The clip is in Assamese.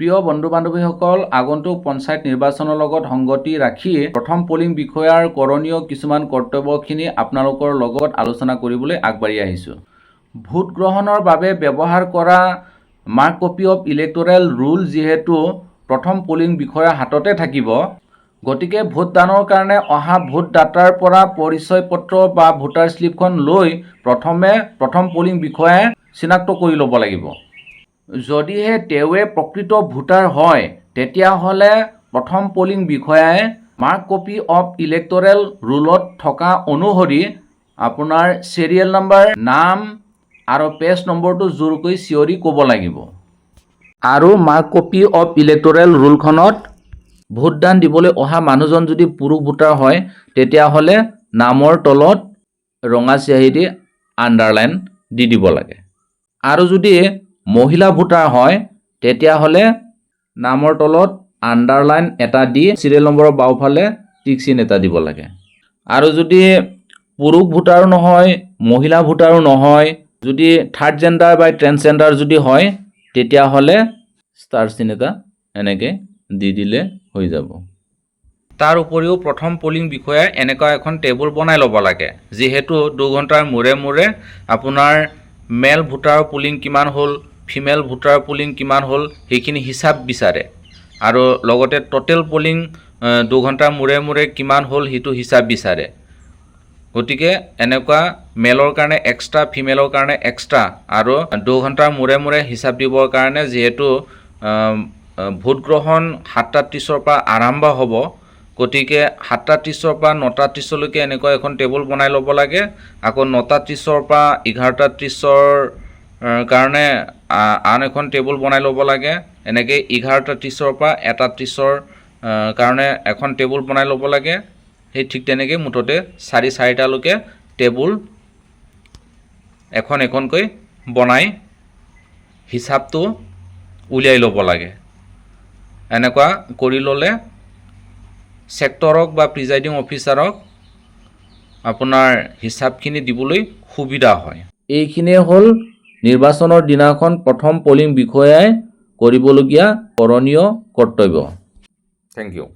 প্ৰিয় বন্ধু বান্ধৱীসকল, আগন্তুক পঞ্চায়ত নিৰ্বাচনৰ লগত সংগতি ৰাখি প্ৰথম পলিং বিষয়াৰ কৰণীয় কিছুমান কৰ্তব্যখিনি আপোনালোকৰ লগত আলোচনা কৰিবলৈ আগবাঢ়ি আহিছোঁ। ভোট গ্ৰহণৰ বাবে ব্যৱহাৰ কৰা mark copy of electoral rule যিহেতু প্ৰথম পলিং বিষয়াৰ হাততে থাকিব, গতিকে ভোটদানৰ কাৰণে অহা ভোটদাতাৰ পৰা পৰিচয় পত্ৰ বা ভোটাৰ স্লিপখন লৈ প্ৰথম পলিং বিষয়াই চিনাক্ত কৰি ল'ব লাগিব। যদিহে তেওঁৱে প্ৰকৃত ভোটাৰ হয়, তেতিয়াহ'লে প্ৰথম পলিং বিষয়াই মাৰ্ক কপি অফ ইলেক্টৰেল ৰুলত থকা অনুসৰি আপোনাৰ চিৰিয়েল নম্বৰ, নাম আৰু পেজ নম্বৰটো জোৰ কৰি চিঞৰি ক'ব লাগিব। আৰু মাৰ্ক কপি অফ ইলেক্টৰেল ৰুলখনত ভোটদান দিবলৈ অহা মানুহজন যদি পুৰুষ ভোটাৰ হয়, তেতিয়াহ'লে নামৰ তলত ৰঙা চিয়াহী আণ্ডাৰলাইন দি দিব লাগে। আৰু যদি মহিলা ভোটাৰ হয়, তেতিয়াহ'লে নামৰ তলত আণ্ডাৰলাইন এটা দি চিৰিয়েল নম্বৰৰ বাওঁফালে টিক চিন এটা দিব লাগে। আৰু যদি পুৰুষ ভোটাৰো নহয়, মহিলা ভোটাৰো নহয়, যদি থাৰ্ড জেণ্ডাৰ বা ট্ৰেন্সজেণ্ডাৰ যদি হয়, তেতিয়াহ'লে ষ্টাৰ চিন এটা এনেকৈ দি দিলে হৈ যাব। তাৰ উপৰিও প্ৰথম পলিং বিষয়াই এনেকুৱা এখন টেবুল বনাই ল'ব লাগে, যিহেতু 2 ঘণ্টাৰ মূৰে মূৰে আপোনাৰ মেল ভোটাৰ পলিং কিমান হ'ল, ফিমেল ভোটাৰ পলিং কিমান হ'ল, সেইখিনি হিচাপ বিচাৰে। আৰু লগতে টোটেল পলিং 2 ঘণ্টাৰ মূৰে মূৰে কিমান হ'ল সেইটো হিচাপ বিচাৰে। গতিকে এনেকুৱা মেলৰ কাৰণে এক্সট্ৰা, ফিমেলৰ কাৰণে এক্সট্ৰা, আৰু 2 ঘণ্টাৰ মূৰে মূৰে হিচাপ দিবৰ কাৰণে যিহেতু ভোট গ্ৰহণ 7:30 পৰা আৰম্ভ হ'ব, গতিকে 7:30 পৰা 9:30লৈকে এনেকুৱা এখন টেবুল বনাই ল'ব লাগে। আকৌ 9:30 পৰা 11:30 কাৰণে আন এখন টেবুল বনাই ল'ব লাগে। এনেকৈ 11:30 পৰা 1:30 কাৰণে এখন টেবুল বনাই ল'ব লাগে। সেই ঠিক তেনেকৈ মুঠতে 4-4টালৈকে টেবুল এখন এখনকৈ বনাই হিচাপটো উলিয়াই ল'ব লাগে। এনেকুৱা কৰি ল'লে ছেক্টৰক বা প্ৰিজাইডিং অফিচাৰক আপোনাৰ হিচাপখিনি দিবলৈ সুবিধা হয়। এইখিনিয়ে হ'ল নিৰ্বাচনৰ দিনাখন প্ৰথম পলিং বিষয়াই কৰিবলগীয়া কৰণীয় কৰ্তব্য। Thank U.